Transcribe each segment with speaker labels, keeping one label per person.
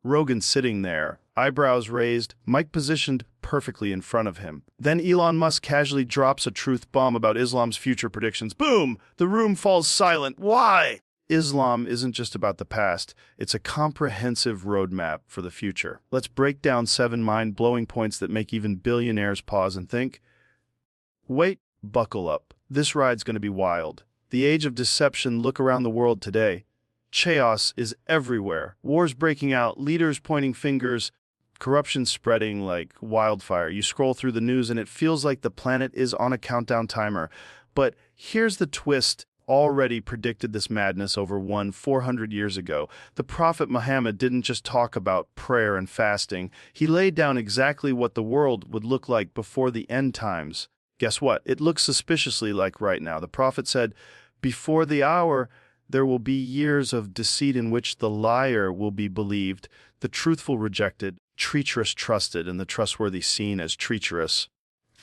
Speaker 1: Rogan sitting there, eyebrows raised, mic positioned perfectly in front of him. Then Elon Musk casually drops a truth bomb about Islam's future predictions. Boom! The room falls silent. Why? Islam isn't just about the past, it's a comprehensive roadmap for the future. Let's break down 7 mind-blowing points that make even billionaires pause and think. Wait, buckle up. This ride's going to be wild. The age of deception. Look around the world today. Chaos is everywhere. Wars breaking out, leaders pointing fingers, corruption spreading like wildfire. You scroll through the news and it feels like the planet is on a countdown timer. But here's the twist. Already predicted this madness over 400 years ago. The Prophet Muhammad didn't just talk about prayer and fasting. He laid down exactly what the world would look like before the end times. Guess what? It looks suspiciously like right now. The Prophet said, before the hour, there will be years of deceit in which the liar will be believed, the truthful rejected, treacherous trusted, and the trustworthy seen as treacherous.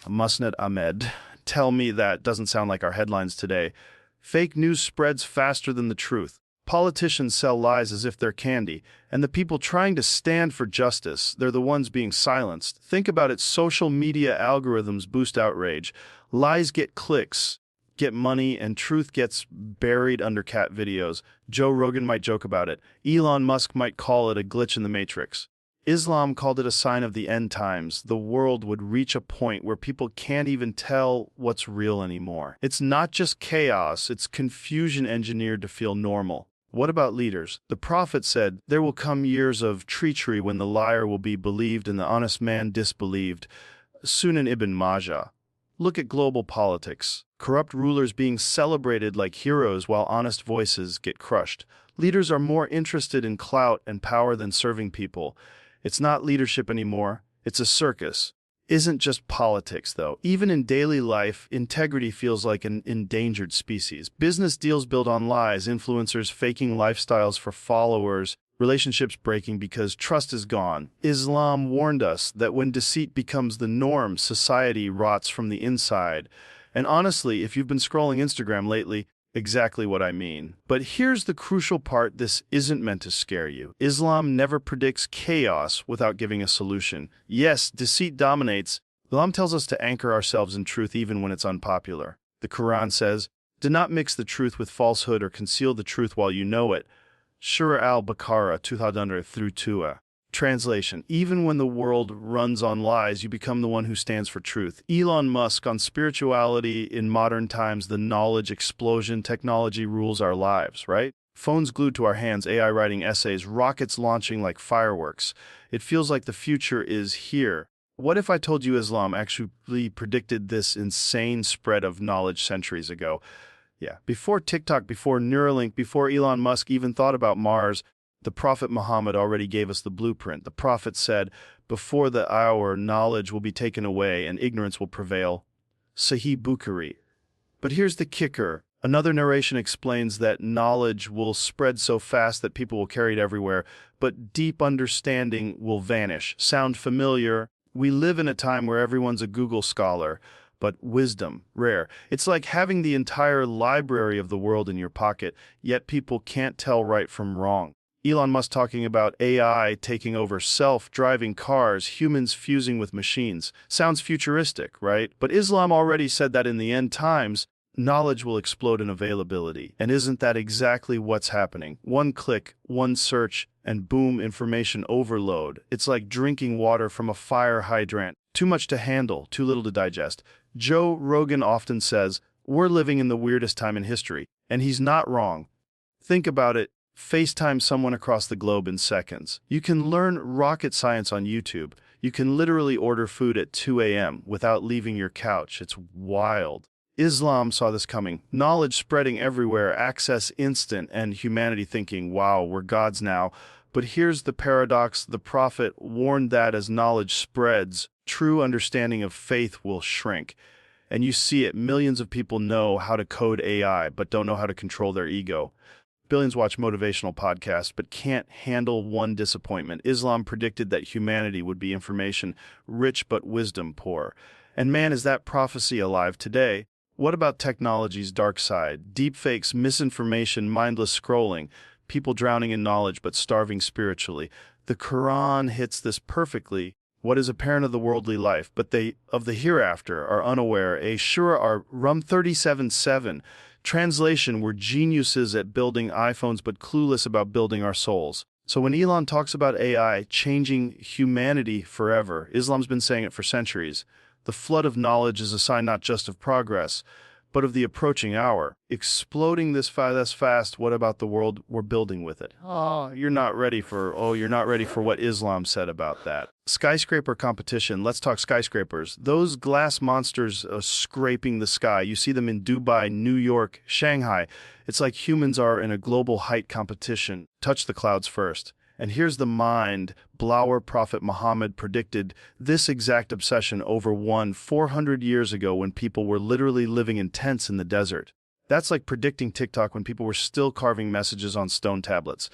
Speaker 1: Musnad Ahmed, tell me that doesn't sound like our headlines today. Fake news spreads faster than the truth. Politicians sell lies as if they're candy, and the people trying to stand for justice, they're the ones being silenced. Think about it, social media algorithms boost outrage. Lies get clicks, get money, and truth gets buried under cat videos. Joe Rogan might joke about it. Elon Musk might call it a glitch in the matrix. Islam called it a sign of the end times. The world would reach a point where people can't even tell what's real anymore. It's not just chaos, it's confusion engineered to feel normal. What about leaders? The Prophet said, there will come years of treachery when the liar will be believed and the honest man disbelieved. Sunan ibn Majah. Look at global politics. Corrupt rulers being celebrated like heroes while honest voices get crushed. Leaders are more interested in clout and power than serving people. It's not leadership anymore, it's a circus. Isn't just politics, though. Even in daily life, integrity feels like an endangered species. Business deals built on lies, influencers faking lifestyles for followers, relationships breaking because trust is gone. Islam warned us that when deceit becomes the norm, society rots from the inside. And honestly, if you've been scrolling Instagram lately, exactly what I mean. But here's the crucial part. This isn't meant to scare you. Islam never predicts chaos without giving a solution. Yes, deceit dominates. Islam tells us to anchor ourselves in truth even when it's unpopular. The Quran says, do not mix the truth with falsehood or conceal the truth while you know it. Surah al-Baqarah 200-2. Translation: even when the world runs on lies, you become the one who stands for truth. Elon Musk on spirituality in modern times, the knowledge explosion, technology rules our lives, right? Phones glued to our hands, AI writing essays, rockets launching like fireworks. It feels like the future is here. What if I told you Islam actually predicted this insane spread of knowledge centuries ago? Yeah, before TikTok, before Neuralink, before Elon Musk even thought about Mars, the Prophet Muhammad already gave us the blueprint. The Prophet said, before the hour, knowledge will be taken away and ignorance will prevail. Sahih Bukhari. But here's the kicker. Another narration explains that knowledge will spread so fast that people will carry it everywhere, but deep understanding will vanish. Sound familiar? We live in a time where everyone's a Google scholar, but wisdom, rare. It's like having the entire library of the world in your pocket, yet people can't tell right from wrong. Elon Musk talking about AI taking over self-driving cars, humans fusing with machines. Sounds futuristic, right? But Islam already said that in the end times, knowledge will explode in availability. And isn't that exactly what's happening? One click, one search, and boom, information overload. It's like drinking water from a fire hydrant. Too much to handle, too little to digest. Joe Rogan often says, we're living in the weirdest time in history. And he's not wrong. Think about it. FaceTime someone across the globe in seconds. You can learn rocket science on YouTube. You can literally order food at 2 a.m. without leaving your couch. It's wild. Islam saw this coming. Knowledge spreading everywhere, access instant, and humanity thinking, wow, we're gods now. But here's the paradox. The Prophet warned that as knowledge spreads, true understanding of faith will shrink. And you see it. Millions of people know how to code AI, but don't know how to control their ego. Billions watch motivational podcasts, but can't handle one disappointment. Islam predicted that humanity would be information rich but wisdom poor. And man, is that prophecy alive today? What about technology's dark side? Deepfakes, misinformation, mindless scrolling. people drowning in knowledge but starving spiritually. The Quran hits this perfectly. What is apparent of the worldly life, but they of the hereafter are unaware. A Shura are Rum 37:7. Translation: we're geniuses at building iPhones but clueless about building our souls. So when Elon talks about AI changing humanity forever, Islam's been saying it for centuries. The flood of knowledge is a sign not just of progress, but of the approaching hour. Exploding this fast, what about the world we're building with it? You're not ready for what Islam said about that. Skyscraper competition. Let's talk skyscrapers. Those glass monsters scraping the sky. You see them in Dubai, New York, Shanghai. It's like humans are in a global height competition. Touch the clouds first. And here's the mind. Blower Prophet Muhammad predicted this exact obsession over 400 years ago when people were literally living in tents in the desert. That's like predicting TikTok when people were still carving messages on stone tablets.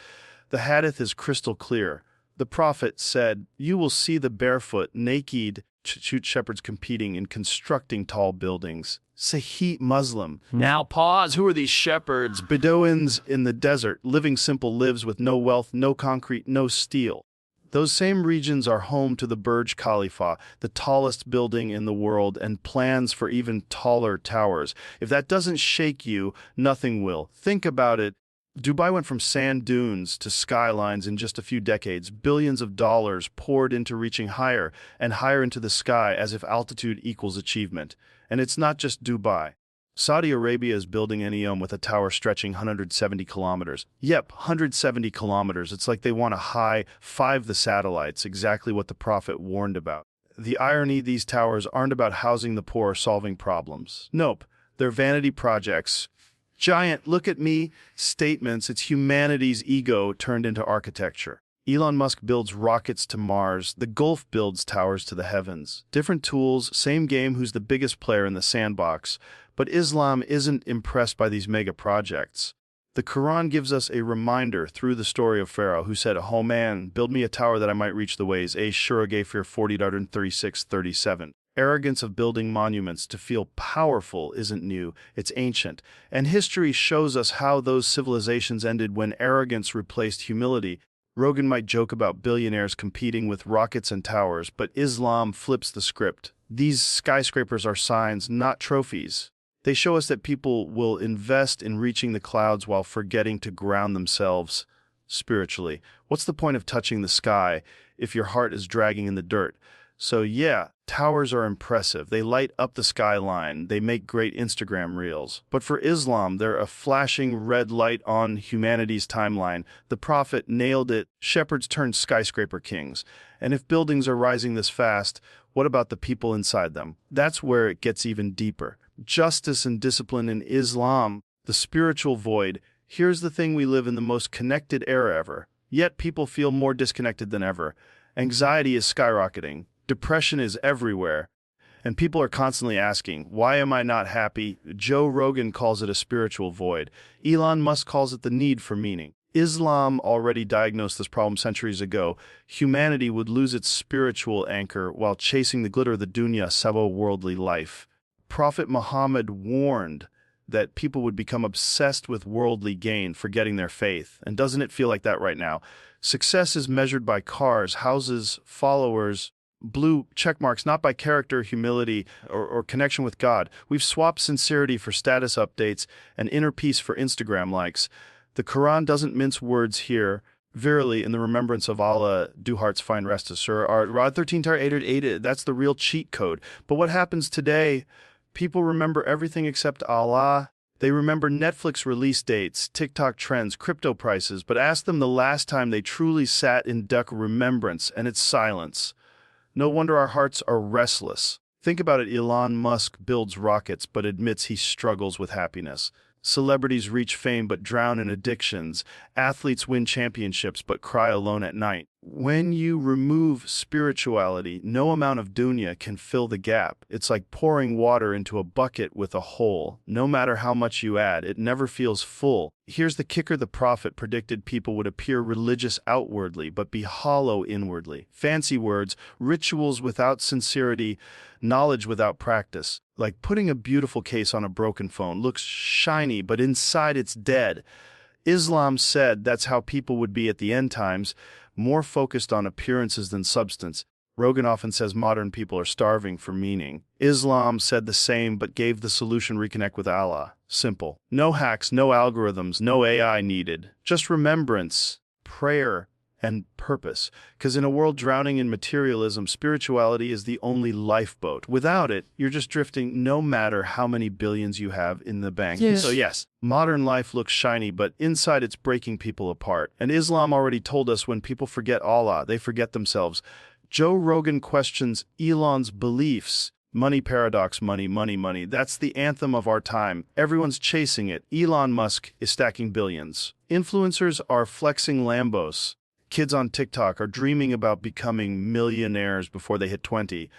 Speaker 1: The hadith is crystal clear. The prophet said, "You will see the barefoot, naked shepherds competing in constructing tall buildings." Sahih Muslim. Now pause. Who are these shepherds? Bedouins in the desert, living simple lives with no wealth, no concrete, no steel. Those same regions are home to the Burj Khalifa, the tallest building in the world, and plans for even taller towers. If that doesn't shake you, nothing will. Think about it. Dubai went from sand dunes to skylines in just a few decades. Billions of dollars poured into reaching higher and higher into the sky as if altitude equals achievement. And it's not just Dubai. Saudi Arabia is building an Neom with a tower stretching 170 kilometers. Yep, 170 kilometers. It's like they want to high-five the satellites, exactly what the prophet warned about. The irony, these towers aren't about housing the poor or solving problems. Nope, they're vanity projects. Giant look-at-me statements. It's humanity's ego turned into architecture. Elon Musk builds rockets to Mars. The Gulf builds towers to the heavens. Different tools, same game. Who's the biggest player in the sandbox? But Islam isn't impressed by these mega projects. The Quran gives us a reminder through the story of Pharaoh, who said, "Oh man, build me a tower that I might reach the ways." A Shura Gafir 40:36-37. Arrogance of building monuments to feel powerful isn't new, it's ancient. And history shows us how those civilizations ended when arrogance replaced humility. Rogan might joke about billionaires competing with rockets and towers, but Islam flips the script. These skyscrapers are signs, not trophies. They show us that people will invest in reaching the clouds while forgetting to ground themselves spiritually. What's the point of touching the sky if your heart is dragging in the dirt? So yeah, towers are impressive. They light up the skyline. They make great Instagram reels. But for Islam, they're a flashing red light on humanity's timeline. The prophet nailed it. Shepherds turned skyscraper kings. And if buildings are rising this fast, what about the people inside them? That's where it gets even deeper. Justice and discipline in Islam, the spiritual void. Here's the thing: we live in the most connected era ever. Yet people feel more disconnected than ever. Anxiety is skyrocketing. Depression is everywhere, and people are constantly asking, why am I not happy? Joe Rogan calls it a spiritual void. Elon Musk calls it the need for meaning. Islam already diagnosed this problem centuries ago. Humanity would lose its spiritual anchor while chasing the glitter of the dunya, sabo worldly life. Prophet Muhammad warned that people would become obsessed with worldly gain, forgetting their faith. And doesn't it feel like that right now? Success is measured by cars, houses, followers, blue check marks, not by character, humility, or connection with God. We've swapped sincerity for status updates and inner peace for Instagram likes. The Quran doesn't mince words here. Verily, in the remembrance of Allah, do hearts find rest assured. Rod 13:8, that's the real cheat code. But what happens today? People remember everything except Allah. They remember Netflix release dates, TikTok trends, crypto prices, but ask them the last time they truly sat in duck remembrance, and it's silence. No wonder our hearts are restless. Think about it. Elon Musk builds rockets but admits he struggles with happiness. Celebrities reach fame but drown in addictions. Athletes win championships but cry alone at night. When you remove spirituality, no amount of dunya can fill the gap. It's like pouring water into a bucket with a hole. No matter how much you add, it never feels full. Here's the kicker: the prophet predicted people would appear religious outwardly but be hollow inwardly. Fancy words, rituals without sincerity, knowledge without practice. Like putting a beautiful case on a broken phone. Looks shiny, but inside it's dead. Islam said that's how people would be at the end times, more focused on appearances than substance. Rogan often says modern people are starving for meaning. Islam said the same but gave the solution: reconnect with Allah. Simple. No hacks, no algorithms, no AI needed. Just remembrance, prayer, and purpose. Because in a world drowning in materialism, spirituality is the only lifeboat. Without it, you're just drifting no matter how many billions you have in the bank.
Speaker 2: Yes.
Speaker 1: So yes, modern life looks shiny, but inside it's breaking people apart. And Islam already told us when people forget Allah, they forget themselves. Joe Rogan questions Elon's beliefs. Money paradox, money, money, money. That's the anthem of our time. Everyone's chasing it. Elon Musk is stacking billions. Influencers are flexing Lambos. Kids on TikTok are dreaming about becoming millionaires before they hit 20.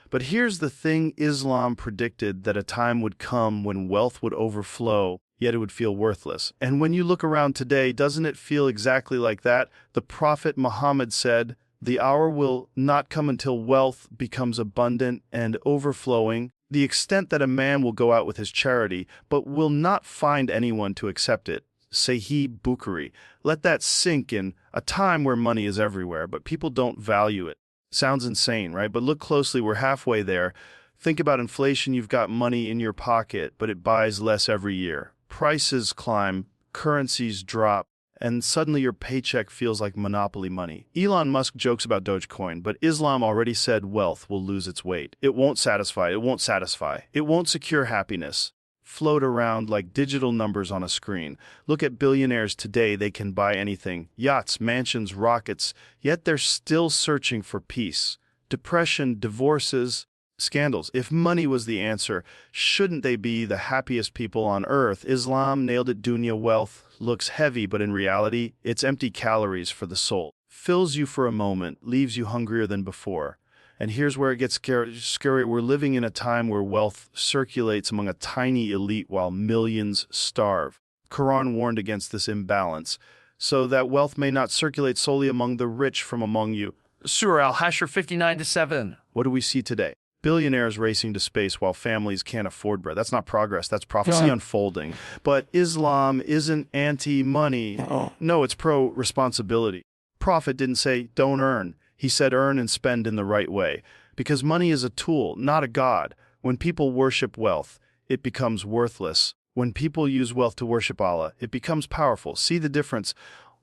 Speaker 1: But here's the thing: Islam predicted that a time would come when wealth would overflow, yet it would feel worthless. And when you look around today, doesn't it feel exactly like that? The Prophet Muhammad said, "The hour will not come until wealth becomes abundant and overflowing, the extent that a man will go out with his charity, but will not find anyone to accept it." Sahih Bukhari. Let that sink in. A time where money is everywhere, but people don't value it. Sounds insane, right? But look closely, we're halfway there. Think about inflation. You've got money in your pocket, but it buys less every year. Prices climb, currencies drop, and suddenly your paycheck feels like monopoly money. Elon Musk jokes about Dogecoin, but Islam already said wealth will lose its weight. It won't satisfy. It won't satisfy. It won't secure happiness. Float around like digital numbers on a screen. Look at billionaires today. They can buy anything: yachts, mansions, rockets, yet they're still searching for peace. Depression, divorces, scandals. If money was the answer, shouldn't they be the happiest people on earth? Islam nailed it. Dunya wealth looks heavy, but in reality, it's empty calories for the soul. Fills you for a moment, leaves you hungrier than before. And here's where it gets scary. We're living in a time where wealth circulates among a tiny elite while millions starve. Quran warned against this imbalance, so that wealth may not circulate solely among the rich from among you.
Speaker 2: Surah Al-Hashr 59-7.
Speaker 1: What do we see today? Billionaires racing to space while families can't afford bread. That's not progress, that's prophecy unfolding. But Islam isn't anti-money. No, it's pro-responsibility. Prophet didn't say, don't earn. He said, earn and spend in the right way. Because money is a tool, not a god. When people worship wealth, it becomes worthless. When people use wealth to worship Allah, it becomes powerful. See the difference?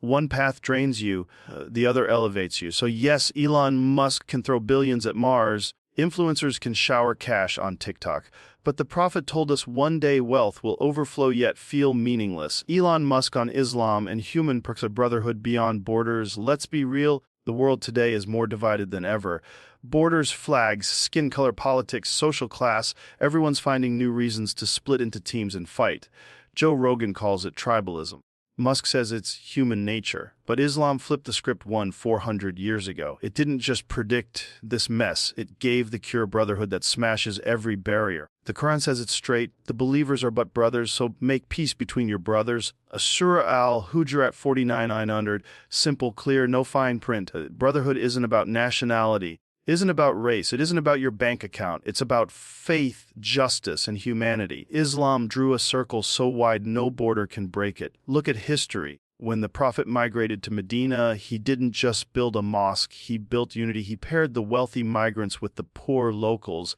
Speaker 1: One path drains you, the other elevates you. So yes, Elon Musk can throw billions at Mars. Influencers can shower cash on TikTok. But the Prophet told us one day wealth will overflow yet feel meaningless. Elon Musk on Islam and human perks of brotherhood beyond borders. Let's be real. The world today is more divided than ever. Borders, flags, skin color, politics, social class, everyone's finding new reasons to split into teams and fight. Joe Rogan calls it tribalism. Musk says it's human nature. But Islam flipped the script 400 years ago. It didn't just predict this mess. It gave the cure: brotherhood that smashes every barrier. The Quran says it's straight. The believers are but brothers, so make peace between your brothers. Surah Al-Hujurat 49:900. Simple, clear, no fine print. Brotherhood isn't about nationality. Isn't about race. It isn't about your bank account. It's about faith, justice, and humanity. Islam drew a circle so wide no border can break it. Look at history. When the Prophet migrated to Medina, he didn't just build a mosque, he built unity. He paired the wealthy migrants with the poor locals,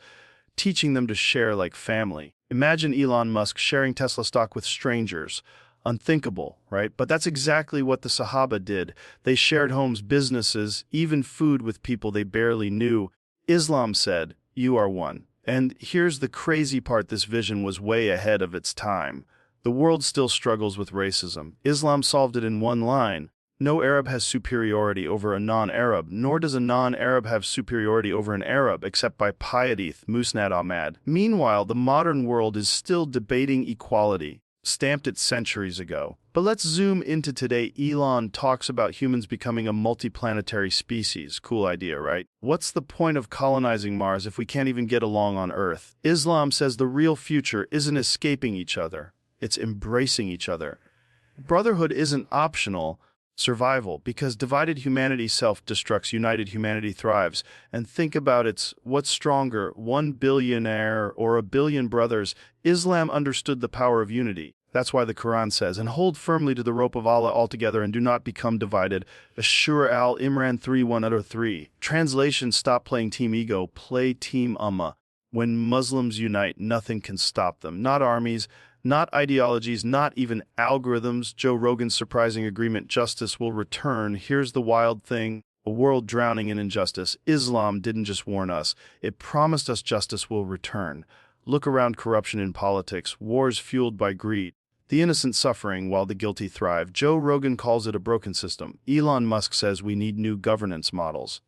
Speaker 1: teaching them to share like family. Imagine Elon Musk sharing Tesla stock with strangers. Unthinkable, right? But that's exactly what the Sahaba did. They shared homes, businesses, even food with people they barely knew. Islam said, you are one. And here's the crazy part: this vision was way ahead of its time. The world still struggles with racism. Islam solved it in one line: no Arab has superiority over a non-Arab, nor does a non-Arab have superiority over an Arab, except by piety. Musnad Ahmad. Meanwhile, the modern world is still debating equality. Stamped it centuries ago. But let's zoom into today. Elon talks about humans becoming a multiplanetary species. Cool idea, right? What's the point of colonizing Mars if we can't even get along on Earth? Islam says the real future isn't escaping each other. It's embracing each other. Brotherhood isn't optional. Survival, because divided humanity self-destructs, united humanity thrives. And think about what's stronger, one billionaire or a billion brothers? Islam understood the power of unity. That's why the Quran says, and hold firmly to the rope of Allah altogether and do not become divided. Ashura al-Imran 3:103. Translation, stop playing Team Ego, play Team Ummah. When Muslims unite, nothing can stop them. Not armies, not ideologies, not even algorithms. Joe Rogan's surprising agreement, justice will return. Here's the wild thing. A world drowning in injustice. Islam didn't just warn us. It promised us justice will return. Look around corruption in politics, wars fueled by greed. The innocent suffering while the guilty thrive. Joe Rogan calls it a broken system. Elon Musk says we need new governance models.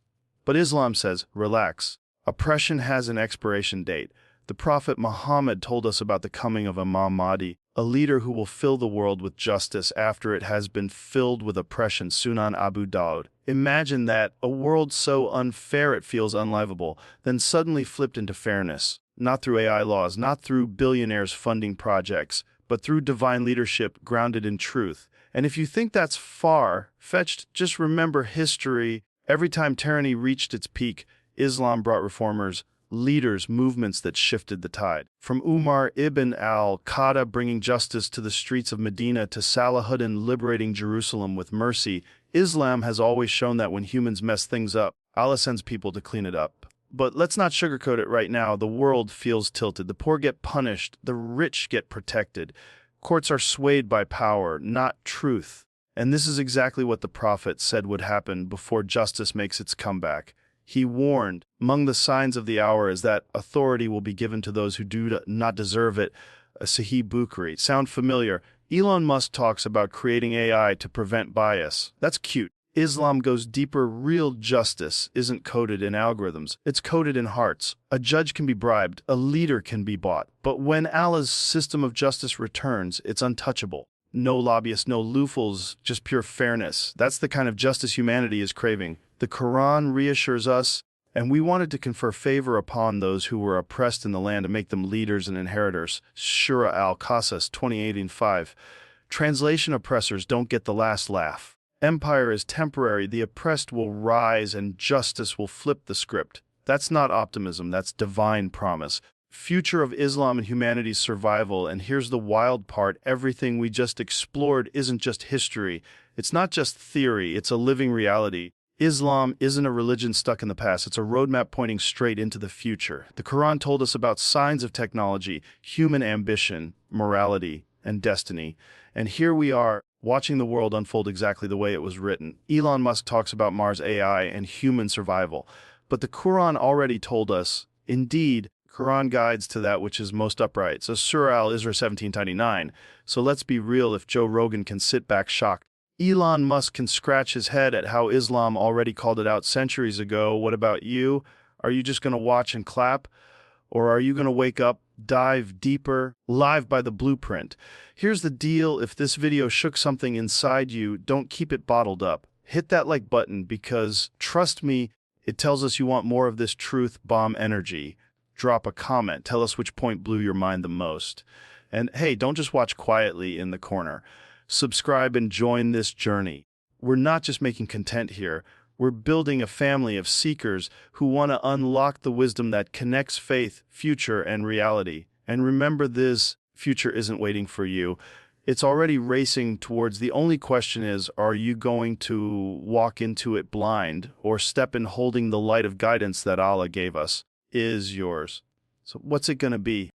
Speaker 1: But Islam says, relax. Oppression has an expiration date. The Prophet Muhammad told us about the coming of Imam Mahdi, a leader who will fill the world with justice after it has been filled with oppression. Sunan Abu Dawud. Imagine that, a world so unfair it feels unlivable, then suddenly flipped into fairness. Not through AI laws, not through billionaires funding projects, but through divine leadership grounded in truth. And if you think that's far-fetched, just remember history. Every time tyranny reached its peak, Islam brought reformers, leaders, movements that shifted the tide. From Umar ibn al-Qadda bringing justice to the streets of Medina to Salahuddin liberating Jerusalem with mercy, Islam has always shown that when humans mess things up, Allah sends people to clean it up. But let's not sugarcoat it right now. The world feels tilted. The poor get punished. The rich get protected. Courts are swayed by power, not truth. And this is exactly what the Prophet said would happen before justice makes its comeback. He warned, among the signs of the hour is that authority will be given to those who do not deserve it. Sahih Bukhari. Sound familiar? Elon Musk talks about creating AI to prevent bias. That's cute. Islam goes deeper. Real justice isn't coded in algorithms. It's coded in hearts. A judge can be bribed. A leader can be bought. But when Allah's system of justice returns, it's untouchable. No lobbyists, no loopholes, just pure fairness. That's the kind of justice humanity is craving. The Quran reassures us, and we wanted to confer favor upon those who were oppressed in the land and make them leaders and inheritors. Surah Al-Qasas 28:5. Translation, oppressors don't get the last laugh. Empire is temporary, the oppressed will rise and justice will flip the script. That's not optimism, that's divine promise. Future of Islam and humanity's survival, and here's the wild part, everything we just explored isn't just history. It's not just theory, it's a living reality. Islam isn't a religion stuck in the past, it's a roadmap pointing straight into the future. The Quran told us about signs of technology, human ambition, morality, and destiny. And here we are, watching the world unfold exactly the way it was written. Elon Musk talks about Mars AI and human survival. But the Quran already told us, indeed, Quran guides to that which is most upright. So Surah Al-Isra 17:99. So let's be real, if Joe Rogan can sit back shocked, Elon Musk can scratch his head at how Islam already called it out centuries ago. What about you? Are you just going to watch and clap? Or are you going to wake up, dive deeper, live by the blueprint? Here's the deal. If this video shook something inside you, don't keep it bottled up. Hit that like button because, trust me, it tells us you want more of this truth bomb energy. Drop a comment. Tell us which point blew your mind the most. And hey, don't just watch quietly in the corner. Subscribe and join this journey. We're not just making content here. We're building a family of seekers who want to unlock the wisdom that connects faith, future, and reality. And remember, this future isn't waiting for you. It's already racing towards. The only question is, are you going to walk into it blind or step in holding the light of guidance that Allah gave us? Is yours. So what's it going to be?